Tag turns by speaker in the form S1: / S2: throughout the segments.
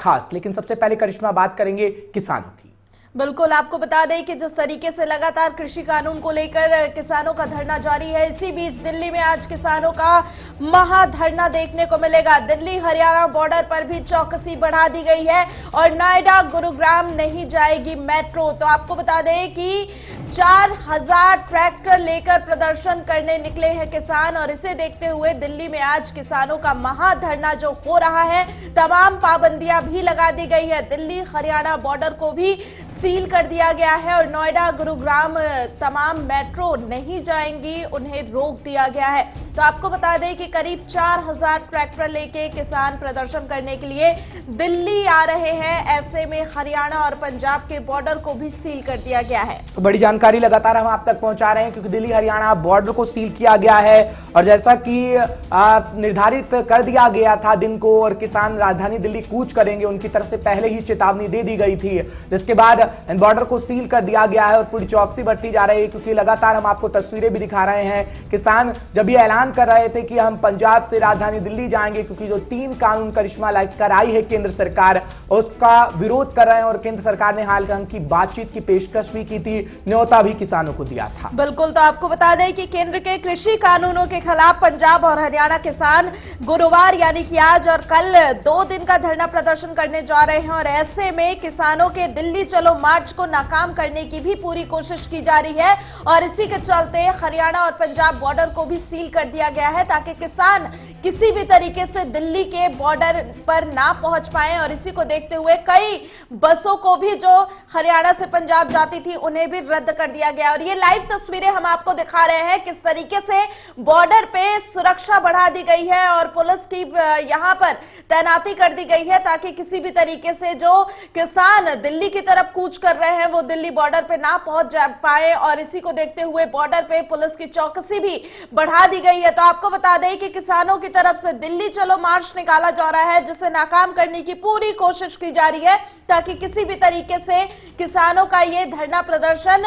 S1: खास। लेकिन सबसे पहले करिश्मा बात करेंगे किसानों की।
S2: बिल्कुल, आपको बता दें कि जिस तरीके से लगातार कृषि कानून को लेकर किसानों का धरना जारी है, इसी बीच दिल्ली में आज किसानों का महाधरना देखने को मिलेगा। दिल्ली हरियाणा बॉर्डर पर भी चौकसी बढ़ा दी गई है और नोएडा गुरुग्राम नहीं जाएगी मेट्रो। तो आपको बता दें कि 4000 ट्रैक्टर लेकर प्रदर्शन करने निकले हैं किसान और इसे देखते हुए दिल्ली में आज किसानों का महाधरना जो हो रहा है, तमाम पाबंदियां भी लगा दी गई है। दिल्ली हरियाणा बॉर्डर को भी सील कर दिया गया है और नोएडा गुरुग्राम तमाम मेट्रो नहीं जाएंगी, उन्हें रोक दिया गया है। तो आपको बता दें कि करीब 4000 ट्रैक्टर लेके किसान प्रदर्शन करने के लिए दिल्ली आ रहे हैं। ऐसे में हरियाणा और पंजाब के बॉर्डर को भी सील कर दिया गया है।
S1: तो बड़ी जानकारी लगातार हम आप तक पहुंचा रहे हैं क्योंकि दिल्ली हरियाणा बॉर्डर को सील किया गया है और जैसा कि निर्धारित कर दिया गया था दिन को और किसान राजधानी दिल्ली कूच करेंगे, उनकी तरफ से पहले ही चेतावनी दे दी गई थी, जिसके बाद बॉर्डर को सील कर दिया गया है और पूरी चौकसी बढ़ती जा रही है। क्योंकि लगातार हम आपको तस्वीरें भी दिखा रहे हैं, किसान जब ये ऐलान कर रहे थे कि हम पंजाब से राजधानी दिल्ली जाएंगे क्योंकि जो 3 कानून करिश्मा लेकर आई है केंद्र सरकार, उसका विरोध कर रहे हैं और केंद्र सरकार ने हाल की बातचीत की पेशकश भी की थी, न्योता भी किसानों को दिया था।
S2: बिल्कुल, तो आपको बता दें कि केंद्र के कृषि कानूनों के खिलाफ पंजाब और हरियाणा किसान गुरुवार यानी कि आज और कल 2 दिन का धरना प्रदर्शन करने जा रहे हैं और ऐसे में किसानों के दिल्ली चलो मार्च को नाकाम करने की भी पूरी कोशिश की जा रही है और इसी के चलते हरियाणा और पंजाब बॉर्डर को भी सील कर दिया गया है ताकि किसान किसी भी तरीके से दिल्ली के बॉर्डर पर ना पहुंच पाए। और इसी को देखते हुए कई बसों को भी जो हरियाणा से पंजाब जाती थी उन्हें भी रद्द कर दिया गया। और ये लाइव तस्वीरें हम आपको दिखा रहे हैं किस तरीके से बॉर्डर पे सुरक्षा बढ़ा दी गई है और पुलिस की यहां पर तैनाती कर दी गई है ताकि किसी भी तरीके से जो किसान दिल्ली की तरफ कूच कर रहे हैं वो दिल्ली बॉर्डर पे ना पहुंच जा पाए। और इसी को देखते हुए बॉर्डर पे पुलिस की चौकसी भी बढ़ा दी गई है। तो आपको बता दें कि किसानों की तरफ से दिल्ली चलो मार्च निकाला जा रहा है जिसे नाकाम करने की पूरी कोशिश की जा रही है ताकि किसी भी तरीके से किसानों का ये धरना प्रदर्शन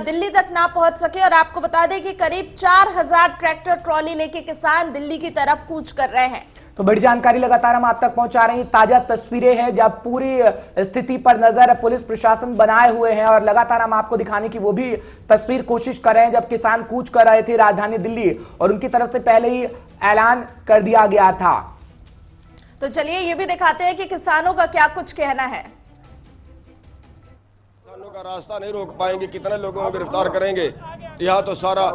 S2: दिल्ली तक ना पहुंच सके। और आपको बता दें कि करीब 4000 ट्रैक्टर ट्रॉली लेके किसान दिल्ली की तरफ कूच कर रहे हैं।
S1: तो बड़ी जानकारी लगातार हम आप तक पहुंचा रहे हैं। ताजा तस्वीरें हैं जब पूरी स्थिति पर नजर पुलिस प्रशासन बनाए हुए हैं और लगातार हम आपको दिखाने की वो भी तस्वीर कोशिश कर रहे हैं जब किसान कूच कर रहे थे राजधानी दिल्ली और उनकी तरफ से पहले ही ऐलान कर दिया गया था।
S2: तो चलिए ये भी दिखाते हैं कि किसानों का क्या कुछ कहना है।
S3: किसानों का रास्ता नहीं रोक पाएंगे, कितने लोगों को गिरफ्तार करेंगे। यहाँ तो सारा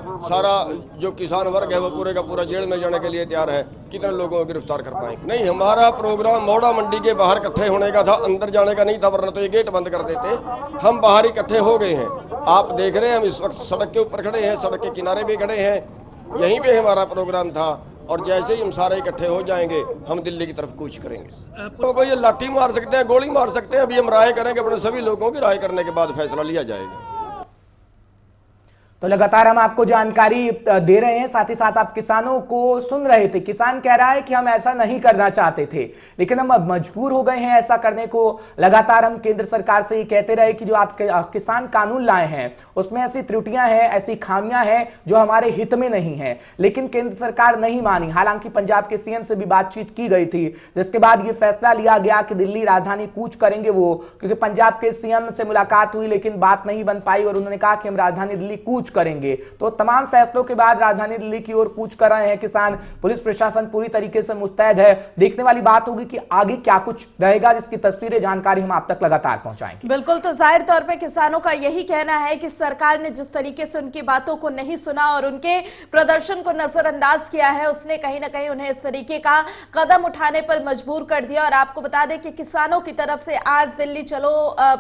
S3: जो किसान वर्ग है वो पूरे का पूरा जेल में जाने के लिए तैयार है, कितने लोगों को गिरफ्तार कर पाएंगे। नहीं, हमारा प्रोग्राम मोड़ा मंडी के बाहर इकट्ठे होने का था, अंदर जाने का नहीं था, वरना तो ये गेट बंद कर देते। हम बाहर इकट्ठे हो गए हैं, आप देख रहे हैं हम इस वक्त सड़क के ऊपर खड़े हैं, सड़क के किनारे भी खड़े हैं, यहीं पे हमारा प्रोग्राम था और जैसे ही हम सारे इकट्ठे हो जाएंगे हम दिल्ली की तरफ कूच करेंगे। तो ये लाठी मार सकते हैं, गोली मार सकते हैं, अभी हम राय करेंगे, अपने सभी लोगों की राय करने के बाद फैसला लिया जाएगा।
S1: तो लगातार हम आपको जानकारी दे रहे हैं, साथ ही साथ आप किसानों को सुन रहे थे। किसान कह रहा है कि हम ऐसा नहीं करना चाहते थे लेकिन हम अब मजबूर हो गए हैं ऐसा करने को। लगातार हम केंद्र सरकार से ये कहते रहे कि जो आप किसान कानून लाए हैं उसमें ऐसी त्रुटियां हैं, ऐसी खामियां हैं जो हमारे हित में नहीं है, लेकिन केंद्र सरकार नहीं मानी। हालांकि पंजाब के सीएम से भी बातचीत की गई थी जिसके बाद ये फैसला लिया गया कि दिल्ली राजधानी कूच करेंगे वो, क्योंकि पंजाब के सीएम से मुलाकात हुई लेकिन बात नहीं बन पाई और उन्होंने कहा कि हम राजधानी दिल्ली कूच करेंगे। तो तमाम फैसलों के बाद राजधानी दिल्ली की ओर कूच कर रहे हैं किसान। पुलिस प्रशासन पूरी तरीके से मुस्तैद है। देखने वाली बात होगी कि आगे क्या कुछ रहेगा, जिसकी तस्वीरें जानकारी हम आप तक लगातार पहुंचाएंगे।
S2: बिल्कुल, तो जाहिर तौर पे किसानों का यही कहना है कि सरकार ने जिस तरीके से उनकी बातों को नहीं सुना और उनके प्रदर्शन को नजरअंदाज किया है, उसने कहीं ना कहीं उन्हें इस तरीके का कदम उठाने पर मजबूर कर दिया। और आपको बता दें कि किसानों की तरफ से आज दिल्ली चलो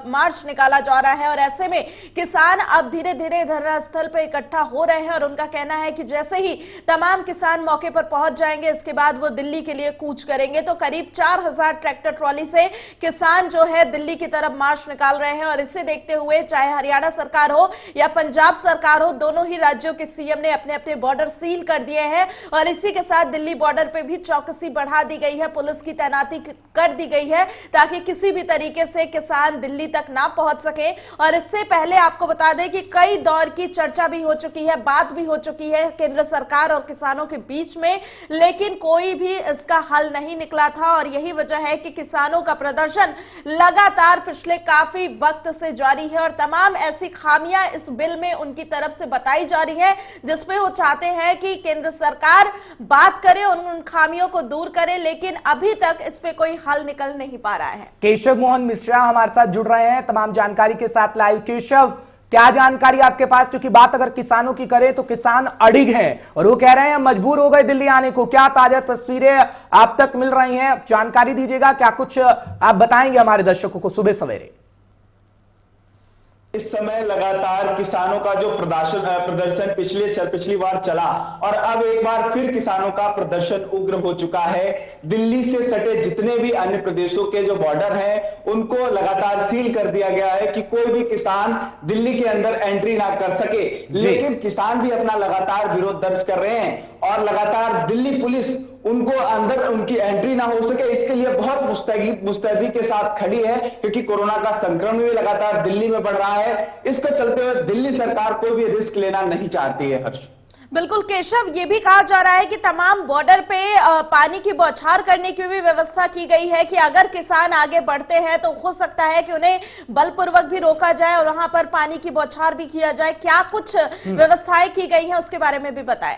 S2: मार्च निकाला जा रहा है और ऐसे में किसान अब धीरे धीरे धरना स्थल पर इकट्ठा हो रहे हैं और उनका कहना है कि जैसे ही तमाम किसान मौके पर पहुंच जाएंगे इसके बाद वो दिल्ली के लिए कूच करेंगे। तो करीब 4000 ट्रैक्टर ट्रॉली से किसान जो है दिल्ली की तरफ मार्च निकाल रहे हैं और इसे देखते हुए चाहे हरियाणा सरकार हो या पंजाब सरकार हो, दोनों ही राज्यों के सीएम ने अपने अपने बॉर्डर सील कर दिए हैं और इसी के साथ दिल्ली बॉर्डर पे भी चौकसी बढ़ा दी गई है, पुलिस की तैनाती कर दी गई है ताकि किसी भी तरीके से किसान दिल्ली तक ना पहुंच सके। और इससे पहले आपको बता दें कि कई दौर की चर्चा भी हो चुकी है, बात भी हो चुकी है केंद्र सरकार और किसानों के बीच में, लेकिन कोई भी इसका हल नहीं निकला था। और यही वजह है कि किसानों का प्रदर्शन लगातार पिछले काफी वक्त से जारी है और तमाम ऐसी खामियां इस बिल में उनकी तरफ से बताई जा रही है जिसमें वो चाहते हैं कि केंद्र सरकार बात करे, उन खामियों को दूर करे, लेकिन अभी तक इस पे कोई हल निकल नहीं पा रहा है।
S1: केशव मोहन मिश्रा हमारे साथ जुड़ रहे हैं तमाम जानकारी के साथ लाइव। केशव, क्या जानकारी आपके पास, क्योंकि बात अगर किसानों की करें तो किसान अड़िग हैं और वो कह रहे हैं मजबूर हो गए दिल्ली आने को। क्या ताजा तस्वीरें आप तक मिल रही हैं, जानकारी दीजिएगा, क्या कुछ आप बताएंगे हमारे दर्शकों को सुबह सवेरे?
S4: इस समय लगातार किसानों का जो प्रदर्शन पिछली बार चला और अब एक बार फिर किसानों का प्रदर्शन उग्र हो चुका है। दिल्ली से सटे जितने भी अन्य प्रदेशों के जो बॉर्डर हैं उनको लगातार सील कर दिया गया है कि कोई भी किसान दिल्ली के अंदर एंट्री ना कर सके। लेकिन किसान भी अपना लगातार विरोध दर्ज कर रहे हैं और लगातार दिल्ली पुलिस उनको अंदर उनकी एंट्री ना हो सके इसके लिए बहुत मुस्तैदी के साथ खड़ी है, क्योंकि कोरोना का संक्रमण भी लगातार दिल्ली में बढ़ रहा है। इसको चलते हुए दिल्ली सरकार कोई भी रिस्क लेना नहीं चाहती है। हर्ष,
S2: बिल्कुल केशव, ये भी कहा जा रहा है कि तमाम बॉर्डर पे पानी की बौछार करने की भी व्यवस्था की गई है कि अगर किसान आगे बढ़ते हैं तो हो सकता है कि उन्हें बलपूर्वक भी रोका जाए और वहां पर पानी की बौछार भी किया जाए। क्या कुछ व्यवस्थाएं की गई हैं उसके बारे में भी बताएं।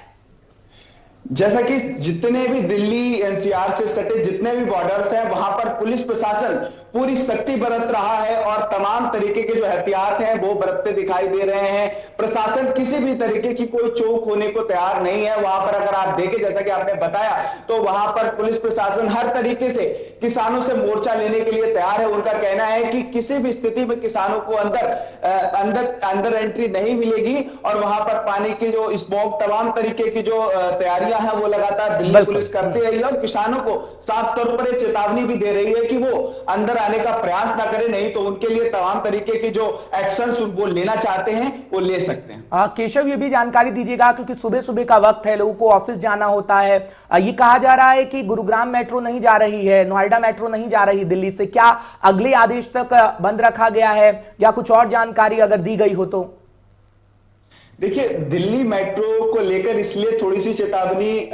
S4: जैसा कि जितने भी दिल्ली एनसीआर से सटे जितने भी बॉर्डर्स हैं वहां पर पुलिस प्रशासन पूरी सख्ती बरत रहा है और तमाम तरीके के जो एहतियात हैं वो बरतते दिखाई दे रहे हैं। प्रशासन किसी भी तरीके की कोई चूक होने को तैयार नहीं है। वहां पर अगर आप देखें, जैसा कि आपने बताया, तो वहां पर पुलिस प्रशासन हर तरीके से किसानों से मोर्चा लेने के लिए तैयार है। उनका कहना है कि किसी भी स्थिति में किसानों को अंदर एंट्री नहीं मिलेगी और वहां पर पानी की जो स्मोक तमाम तरीके की जो तैयारियां है वो लगातार दिल्ली पुलिस करती रही है और किसानों को साफ तौर पर ये चेतावनी भी दे रही है कि वो अंदर आने का प्रयास ना करें, नहीं तो उनके लिए तमाम तरीके के जो एक्शंस वो लेना चाहते हैं वो ले सकते हैं।
S1: केशव, ये भी जानकारी दीजिएगा क्योंकि सुबह सुबह का वक्त है, लोगों को ऑफिस जाना होता है। ये कहा जा रहा है कि गुरुग्राम मेट्रो नहीं जा रही है, नोएडा मेट्रो नहीं जा रही दिल्ली से, क्या अगले आदेश तक बंद रखा गया है या कुछ और जानकारी अगर दी गई हो तो?
S4: देखिए, दिल्ली मेट्रो को लेकर इसलिए थोड़ी सी चेतावनी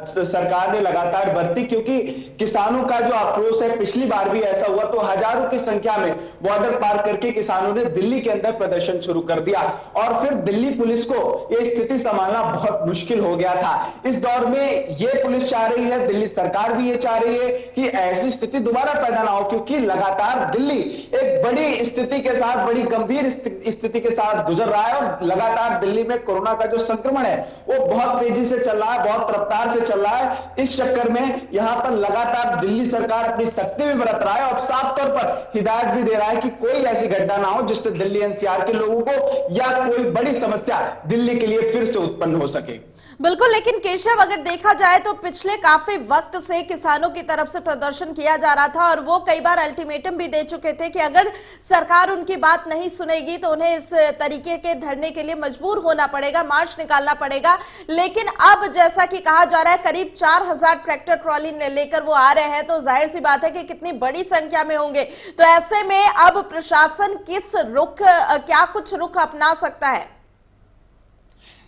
S4: सरकार ने लगातार बरती क्योंकि किसानों का जो आक्रोश है, पिछली बार भी ऐसा हुआ तो हजारों की संख्या में बॉर्डर पार करके किसानों ने दिल्ली के अंदर प्रदर्शन शुरू कर दिया और फिर दिल्ली पुलिस को यह स्थिति संभालना बहुत मुश्किल हो गया था। इस दौर में यह पुलिस चाह रही है, दिल्ली सरकार भी ये चाह रही है कि ऐसी स्थिति दोबारा पैदा ना हो, क्योंकि लगातार दिल्ली एक बड़ी स्थिति के साथ, बड़ी गंभीर स्थिति के साथ गुजर रहा है और लगातार दिल्ली में कोरोना का जो संक्रमण है वो बहुत तेजी से चल रहा है, बहुत रफ्तार से चल रहा है। इस चक्कर में यहां पर लगातार दिल्ली सरकार अपनी सख्ती भी बरत रहा है और साफ तौर पर हिदायत भी दे रहा है कि कोई ऐसी घटना ना हो जिससे दिल्ली एनसीआर के लोगों को या कोई बड़ी समस्या दिल्ली के लिए फिर से उत्पन्न हो सके।
S2: बिल्कुल, लेकिन केशव, अगर देखा जाए तो पिछले काफी वक्त से किसानों की तरफ से प्रदर्शन किया जा रहा था और वो कई बार अल्टीमेटम भी दे चुके थे कि अगर सरकार उनकी बात नहीं सुनेगी तो उन्हें इस तरीके के धरने के लिए मजबूर होना पड़ेगा, मार्च निकालना पड़ेगा। लेकिन अब जैसा कि कहा जा रहा है करीब 4000 ट्रैक्टर ट्रॉली लेकर वो आ रहे हैं, तो जाहिर सी बात है कि कितनी बड़ी संख्या में होंगे। तो ऐसे में अब प्रशासन क्या कुछ रुख अपना सकता है?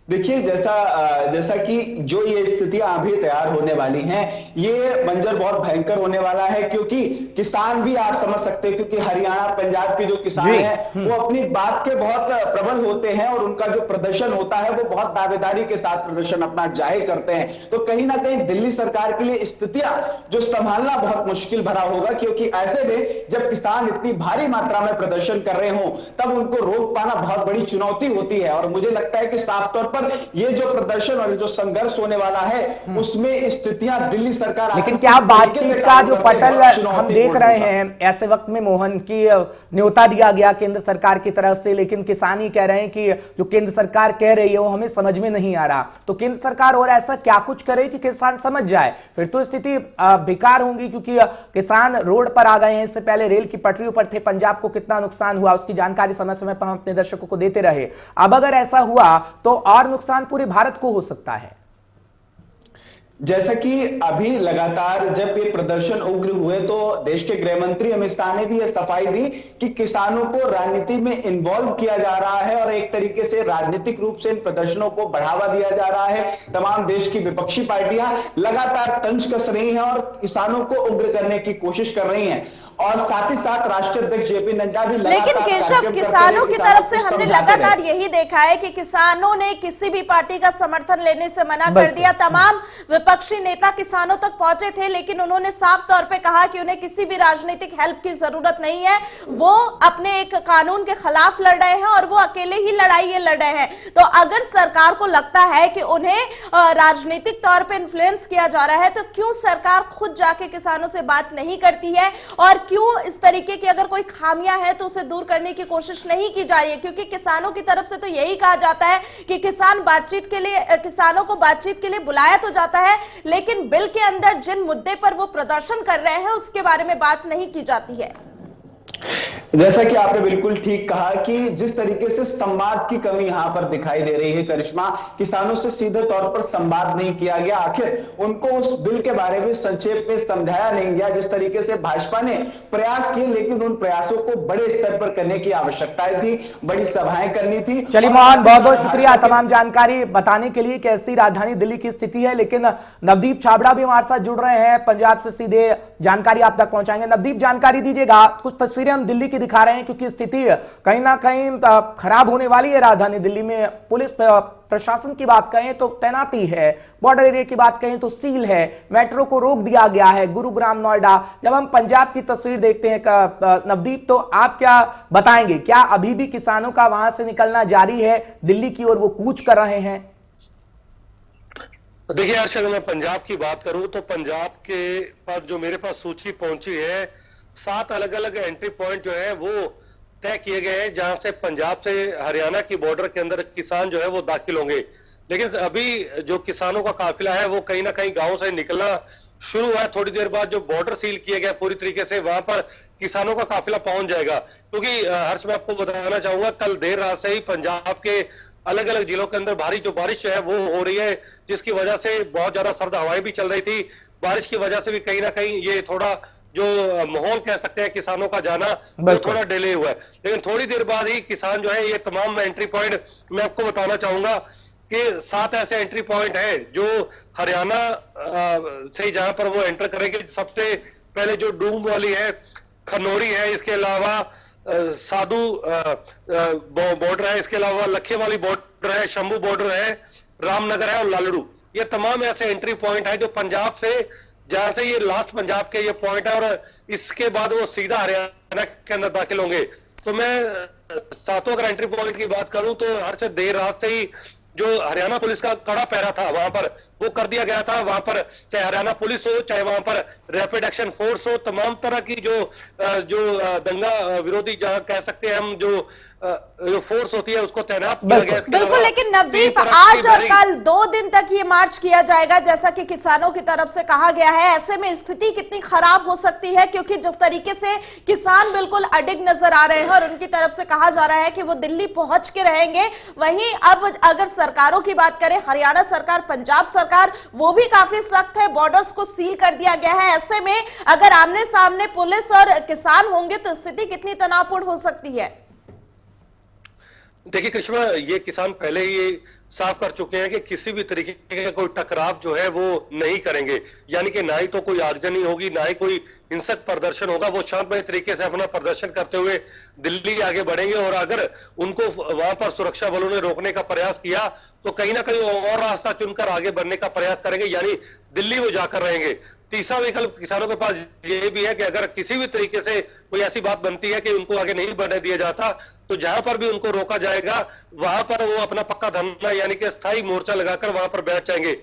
S4: देखिए, जैसा कि जो ये स्थितियां अभी तैयार होने वाली हैं, ये मंजर बहुत भयंकर होने वाला है क्योंकि किसान भी आप समझ सकते हैं, क्योंकि हरियाणा पंजाब के जो किसान हैं वो अपनी बात के बहुत प्रबल होते हैं और उनका जो प्रदर्शन होता है वो बहुत दावेदारी के साथ प्रदर्शन अपना जाहिर करते हैं। तो कहीं ना कहीं दिल्ली सरकार के लिए स्थितियां जो संभालना बहुत मुश्किल भरा होगा, क्योंकि ऐसे में जब किसान इतनी भारी मात्रा में प्रदर्शन कर रहे हो तब उनको रोक पाना बहुत बड़ी चुनौती होती है। और मुझे लगता है कि साफ तौर पर ये जो प्रदर्शन और जो संघर्ष होने वाला है उसमें स्थितियां दिल्ली सरकार,
S1: लेकिन क्या बातचीत का जो पटल हम देख रहे हैं ऐसे वक्त में मोहन की न्योता दिया गया केंद्र सरकार की तरफ से, लेकिन किसान ही कह रहे हैं कि जो केंद्र सरकार कह रही है वो हमें समझ में नहीं आ रहा। तो केंद्र सरकार और ऐसा क्या कुछ करे कि किसान समझ जाए, फिर तो स्थिति बेकार होगी, क्योंकि किसान रोड पर आ गए हैं। इससे पहले रेल की पटरियों पर थे, पंजाब को कितना नुकसान हुआ उसकी जानकारी समय समय पर हम अपने दर्शकों को देते रहे। अब अगर ऐसा हुआ तो और नुकसान पूरे भारत को हो सकता है।
S4: जैसा कि अभी लगातार जब ये प्रदर्शन उग्र हुए तो देश के गृह मंत्री अमित शाह ने भी ये सफाई दी कि किसानों को राजनीति में इन्वॉल्व किया जा रहा है और एक तरीके से राजनीतिक रूप से इन प्रदर्शनों को बढ़ावा दिया जा रहा है। तमाम देश की विपक्षी पार्टियां लगातार तंज कस रही हैं और किसानों को उग्र करने की कोशिश कर रही हैं और साथ ही साथ राष्ट्रीय अध्यक्ष जेपी नड्डा भी
S2: लेकिन केशव, किसानों की तरफ से हमने लगातार यही देखा है कि किसानों ने किसी भी पार्टी का समर्थन लेने से मना कर दिया। तमाम विपक्षी नेता किसानों तक पहुंचे थे लेकिन उन्होंने साफ तौर पे कहा कि उन्हें किसी भी राजनीतिक हेल्प की जरूरत नहीं है, वो अपने एक कानून के खिलाफ लड़ रहे हैं और वो अकेले ही लड़ाई ये लड़ रहे हैं। तो अगर सरकार को लगता है कि उन्हें राजनीतिक तौर पर इन्फ्लुएंस किया जा रहा है तो क्यों सरकार खुद जाके किसानों से बात नहीं करती है और क्यों इस तरीके की अगर कोई खामियां है तो उसे दूर करने की कोशिश नहीं की जा रही है? क्योंकि किसानों की तरफ से तो यही कहा जाता है कि किसानों को बातचीत के लिए बुलाया तो जाता है लेकिन बिल के अंदर जिन मुद्दे पर वो प्रदर्शन कर रहे हैं उसके बारे में बात नहीं की जाती है।
S4: जैसा कि आपने बिल्कुल ठीक कहा कि जिस तरीके से संवाद की कमी यहां पर दिखाई दे रही है करिश्मा, किसानों से सीधे तौर पर संवाद नहीं किया गया, आखिर उनको उस बिल के बारे में संक्षेप में समझाया नहीं गया। जिस तरीके से भाजपा ने प्रयास किए लेकिन उन प्रयासों को बड़े स्तर पर करने की आवश्यकताएं थी, बड़ी सभाएं करनी थी।
S1: चलिए मोहन, बहुत बहुत शुक्रिया तमाम जानकारी बताने के लिए कैसी राजधानी दिल्ली की स्थिति है। लेकिन नवदीप छाबड़ा भी हमारे साथ जुड़ रहे हैं, पंजाब से सीधे जानकारी आप तक पहुंचाएंगे। नवदीप, जानकारी दीजिएगा, कुछ तस्वीरें हम दिल्ली की दिखा रहे हैं क्योंकि स्थिति कहीं ना कहीं खराब होने वाली है राजधानी दिल्ली में। पुलिस प्रशासन की बात कहें तो तैनाती है, बॉर्डर एरिया की बात कहें तो सील है, मेट्रो को रोक दिया गया है, गुरुग्राम, नोएडा। जब हम पंजाब की तस्वीर देखते हैं नवदीप, तो आप क्या बताएंगे, क्या अभी भी किसानों का वहां से निकलना जारी है दिल्ली की ओर, वो कूच कर रहे हैं?
S5: देखिए हर्ष, अगर मैं पंजाब की बात करूं तो पंजाब के पास जो मेरे पास सूची पहुंची है 7 अलग अलग एंट्री पॉइंट जो है वो तय किए गए हैं जहां से पंजाब से हरियाणा की बॉर्डर के अंदर किसान जो है वो दाखिल होंगे। लेकिन अभी जो किसानों का काफिला है वो कहीं ना कहीं गांव से निकलना शुरू हुआ है। थोड़ी देर बाद जो बॉर्डर सील किए गए पूरी तरीके से, वहां पर किसानों का काफिला पहुंच जाएगा। क्योंकि हर्ष, मैं आपको बताना चाहूंगा, कल देर रात से ही पंजाब के अलग अलग जिलों के अंदर भारी जो बारिश है वो हो रही है, जिसकी वजह से बहुत ज्यादा सर्द हवाएं भी चल रही थी। बारिश की वजह से भी कहीं ना कहीं ये थोड़ा जो माहौल कह सकते हैं किसानों का जाना वो थोड़ा डिले हुआ है। लेकिन थोड़ी देर बाद ही किसान जो है, ये तमाम एंट्री पॉइंट मैं आपको बताना चाहूंगा कि 7 ऐसे एंट्री पॉइंट हैं जो हरियाणा से जहां पर वो एंटर करेंगे। सबसे पहले जो डूम वाली है, खनौरी है, इसके अलावा साधु बॉर्डर है, इसके अलावा लखे वाली बॉर्डर है, शंभू बॉर्डर है, रामनगर है और लालड़ू। ये तमाम ऐसे एंट्री पॉइंट है जो पंजाब से, जहां से ये लास्ट पंजाब के ये पॉइंट है और इसके बाद वो सीधा हरियाणा के अंदर दाखिल होंगे। तो मैं 7 अगर एंट्री पॉइंट की बात करूं तो हर से देर रात से ही जो हरियाणा पुलिस का कड़ा पहरा था वहां पर वो कर दिया गया था। वहां पर चाहे हरियाणा पुलिस हो, चाहे वहां पर रैपिड एक्शन फोर्स हो, तमाम तरह की जो दंगा विरोधी जहां कह सकते हैं हम जो फोर्स होती है उसको तैनात किया गया।
S2: बिल्कुल, लेकिन नवदीप, आज और कल 2 दिन तक ये मार्च किया जाएगा जैसा कि किसानों की तरफ से कहा गया है। ऐसे में स्थिति कितनी खराब हो सकती है, क्योंकि जिस तरीके से किसान बिल्कुल अडिग नजर आ रहे हैं और उनकी तरफ से कहा जा रहा है कि वो दिल्ली पहुंच के रहेंगे। वहीं अब अगर सरकारों की बात करें, हरियाणा सरकार, पंजाब सरकार, वो भी काफी सख्त है, बॉर्डर्स को सील कर दिया गया है। ऐसे में अगर आमने सामने पुलिस और किसान होंगे तो स्थिति कितनी तनावपूर्ण हो सकती है?
S5: देखिए कृष्णा, ये किसान पहले ही साफ कर चुके हैं कि किसी भी तरीके का कोई टकराव जो है वो नहीं करेंगे। यानी कि ना ही तो कोई आगजनी होगी, ना ही कोई हिंसक प्रदर्शन होगा। वो शांतमय तरीके से अपना प्रदर्शन करते हुए दिल्ली आगे बढ़ेंगे और अगर उनको वहां पर सुरक्षा बलों ने रोकने का प्रयास किया तो कहीं ना कहीं और रास्ता चुनकर आगे बढ़ने का प्रयास करेंगे, यानी दिल्ली वो जाकर रहेंगे। तीसरा विकल्प किसानों के पास ये भी है कि अगर किसी भी तरीके से कोई ऐसी बात बनती है कि उनको आगे नहीं बढ़ने दिया जाता तो जहां पर भी उनको रोका जाएगा वहां पर वो अपना पक्का धरना यानी कि स्थायी मोर्चा लगाकर वहां पर बैठ जाएंगे।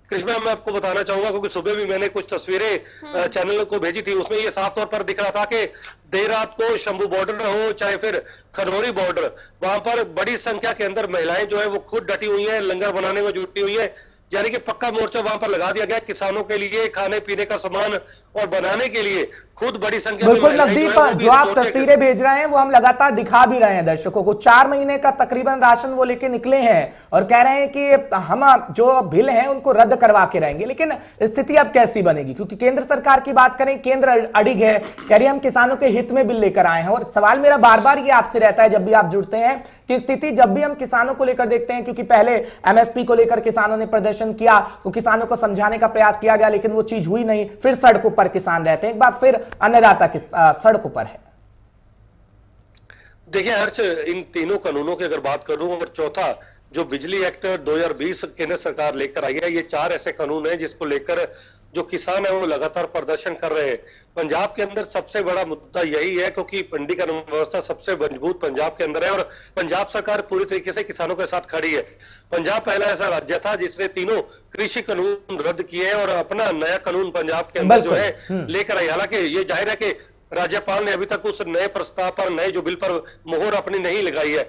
S5: कृष्णा, मैं आपको बताना चाहूंगा क्योंकि सुबह भी मैंने कुछ तस्वीरें चैनल को भेजी थी, उसमें ये साफ तौर पर दिख रहा था कि देर रात को शंभू बॉर्डर हो चाहे फिर खनौरी बॉर्डर, वहां पर बड़ी संख्या के अंदर महिलाएं जो है वो खुद डटी हुई है, लंगर बनाने में जुटी हुई है। यानी कि पक्का मोर्चा वहां पर लगा दिया गया। किसानों के लिए खाने पीने का सामान और बनाने के लिए खुद बड़ी संख्या में
S1: बिल्कुल
S5: महिलाएं
S1: नवदीप,
S5: जो है वो भी
S1: जो
S5: इस
S1: आप
S5: मोर्चे
S1: तस्वीरें भेज रहे हैं वो हम लगातार दिखा भी रहे हैं दर्शकों को। 4 महीने का तकरीबन राशन वो लेके निकले हैं और कह रहे हैं कि हम जो बिल हैं उनको रद्द करवा के रहेंगे। लेकिन स्थिति अब कैसी बनेगी, क्योंकि केंद्र सरकार की बात करें, केंद्र अड़िग है, कह रही है हम किसानों के हित में बिल लेकर आए हैं। और सवाल मेरा बार बार ये आपसे रहता है जब भी आप जुड़ते हैं कि स्थिति जब भी हम किसानों को लेकर देखते हैं, क्योंकि पहले एमएसपी को लेकर किसानों ने प्रदर्शन किया तो किसानों को समझाने का प्रयास किया गया, लेकिन वो चीज हुई नहीं, फिर सड़कों पर किसान रहते हैं, एक बार फिर अन्नदाता सड़कों पर है।
S5: देखिए हर्ष, इन तीनों कानूनों की अगर बात करूं, और चौथा जो बिजली एक्ट 2020 केंद्र सरकार लेकर आई है, ये 4 ऐसे कानून हैं जिसको लेकर जो किसान है वो लगातार प्रदर्शन कर रहे हैं। पंजाब के अंदर सबसे बड़ा मुद्दा यही है क्योंकि पंडीकरण व्यवस्था सबसे मजबूत पंजाब के अंदर है और पंजाब सरकार पूरी तरीके से किसानों के साथ खड़ी है। पंजाब पहला ऐसा राज्य था जिसने तीनों कृषि कानून रद्द किए हैं और अपना नया कानून पंजाब के अंदर जो है लेकर आई। हालांकि ये जाहिर है कि राज्यपाल ने अभी तक उस नए प्रस्ताव पर, नए जो बिल पर मोहर अपनी नहीं लगाई है।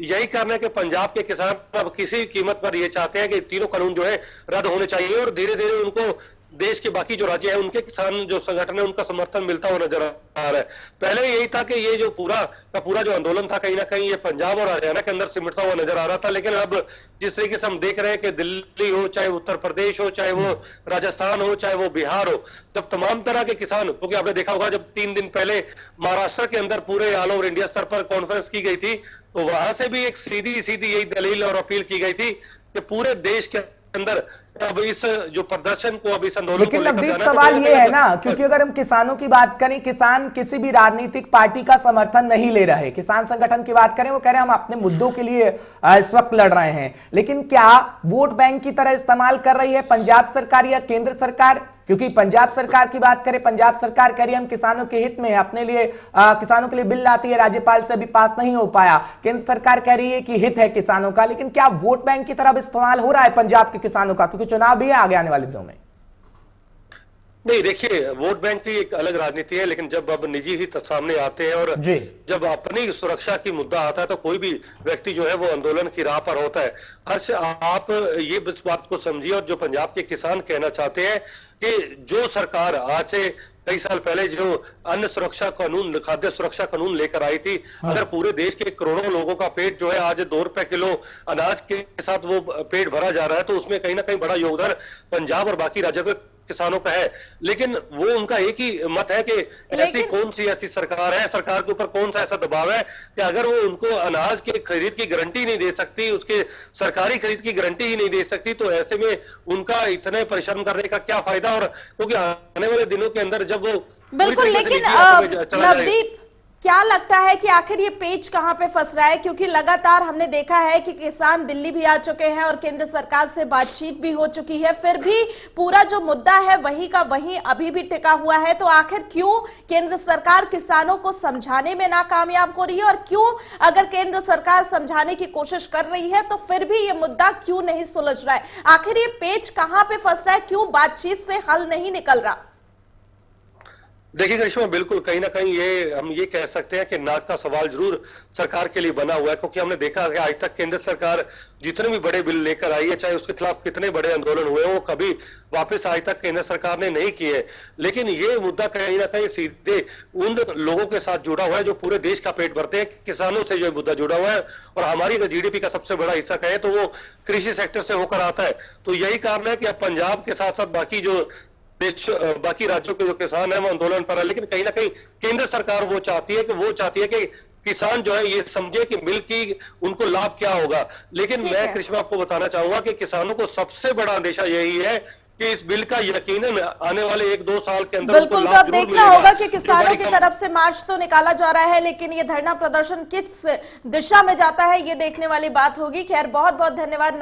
S5: यही कारण है कि पंजाब के किसान अब किसी कीमत पर ये चाहते हैं कि तीनों कानून जो है रद्द होने चाहिए और धीरे धीरे उनको देश के बाकी जो राज्य है उनके किसान जो संगठन है उनका समर्थन मिलता हुआ नजर आ रहा है। पहले यही था कि ये जो पूरा जो आंदोलन था कहीं ना कहीं ये पंजाब और हरियाणा के अंदर सिमटता हुआ नजर आ रहा था, लेकिन अब जिस तरीके से हम देख रहे हैं कि दिल्ली हो, चाहे उत्तर प्रदेश हो, चाहे वो राजस्थान हो, चाहे वो बिहार हो, जब तमाम तरह के किसान, क्योंकि आपने देखा होगा जब 3 दिन पहले महाराष्ट्र के अंदर पूरे ऑल ओवर इंडिया स्तर पर कॉन्फ्रेंस की गई थी तो वहां से भी एक सीधी यही दलील और अपील की गई थी कि पूरे देश के अंदर अब इस जो प्रदर्शन को, अब इस आंदोलन
S1: लेकिन नवदीप सवाल ये है ना, क्योंकि अगर हम किसानों की बात करें, किसान किसी भी राजनीतिक पार्टी का समर्थन नहीं ले रहे। किसान संगठन की बात करें, वो कह रहे हैं हम अपने मुद्दों के लिए इस वक्त लड़ रहे हैं, लेकिन क्या वोट बैंक की तरह इस्तेमाल कर रही है पंजाब सरकार या केंद्र सरकार? क्योंकि पंजाब सरकार की बात करें, पंजाब सरकार कह रही है हम किसानों के हित में अपने लिए किसानों के लिए बिल लाती है, राज्यपाल से अभी पास नहीं हो पाया। केंद्र सरकार कह रही है कि हित है किसानों का, लेकिन क्या वोट बैंक की तरफ इस्तेमाल हो रहा है पंजाब के किसानों का, क्योंकि चुनाव भी है आगे आने वाले दिनों में?
S5: नहीं, देखिए वोट बैंक की एक अलग राजनीति है, लेकिन जब अब निजी हित सामने आते हैं और जब अपनी सुरक्षा की मुद्दा आता है तो कोई भी व्यक्ति जो है वो आंदोलन की राह पर होता है। हर्ष, आप ये इस बात को समझिए और जो पंजाब के किसान कहना चाहते हैं कि जो सरकार आज से कई साल पहले जो अन्न सुरक्षा कानून, खाद्य सुरक्षा कानून लेकर आई थी, अगर पूरे देश के करोड़ों लोगों का पेट जो है आज 2 रुपए किलो अनाज के साथ वो पेट भरा जा रहा है, तो उसमें कहीं ना कहीं बड़ा योगदान पंजाब और बाकी राज्यों के किसानों का है। लेकिन वो उनका एक ही मत है कि ऐसी कौन सी ऐसी सरकार है, सरकार के ऊपर कौन सा ऐसा दबाव है कि अगर वो उनको अनाज के खरीद की गारंटी नहीं दे सकती, उसके सरकारी खरीद की गारंटी ही नहीं दे सकती, तो ऐसे में उनका इतने परिश्रम करने का क्या फायदा? और क्योंकि आने वाले दिनों के अंदर जब वो
S2: बिल्कुल, लेकिन नवदीप क्या लगता है कि आखिर ये पेच कहां पे फंस रहा है? क्योंकि लगातार हमने देखा है कि किसान दिल्ली भी आ चुके हैं और केंद्र सरकार से बातचीत भी हो चुकी है, फिर भी पूरा जो मुद्दा है वही का वही अभी भी टिका हुआ है। तो आखिर क्यों केंद्र सरकार किसानों को समझाने में नाकामयाब हो रही है, और क्यों अगर केंद्र सरकार समझाने की कोशिश कर रही है तो फिर भी ये मुद्दा क्यों नहीं सुलझ रहा है? आखिर ये पेच कहां पे फंस रहा है? क्यों बातचीत से हल नहीं निकल रहा?
S5: देखिए करिश्मा, बिल्कुल कहीं ना कहीं हम ये कह सकते हैं कि नाक का सवाल जरूर सरकार के लिए बना हुआ है, क्योंकि हमने देखा है कि आज तक केंद्र सरकार जितने भी बड़े बिल लेकर आई है, चाहे उसके खिलाफ कितने बड़े आंदोलन हुए, वो कभी वापस आज तक केंद्र सरकार ने नहीं किए। लेकिन ये मुद्दा कहीं ना कहीं सीधे उन लोगों के साथ जुड़ा हुआ है जो पूरे देश का पेट भरते हैं, किसानों से जो मुद्दा जुड़ा हुआ है। और हमारी अगर जीडीपी का सबसे बड़ा हिस्सा कहे तो वो कृषि सेक्टर से होकर आता है। तो यही कारण है कि अब पंजाब के साथ साथ बाकी राज्यों के जो किसान है वो आंदोलन पर है। लेकिन कहीं ना कहीं केंद्र सरकार वो चाहती है कि किसान जो है ये समझे कि मिल की उनको लाभ क्या होगा। लेकिन मैं कृष्णा आपको बताना चाहूंगा कि किसानों को सबसे बड़ा अंदेशा यही है कि इस बिल का यकीनन आने वाले 1-2 साल के अंदर
S2: बिल्कुल, तो अब देखना होगा कि किसानों की तरफ से मार्च तो निकाला जा रहा है, लेकिन ये धरना प्रदर्शन किस दिशा में जाता है ये देखने वाली बात होगी। खैर, बहुत बहुत धन्यवाद।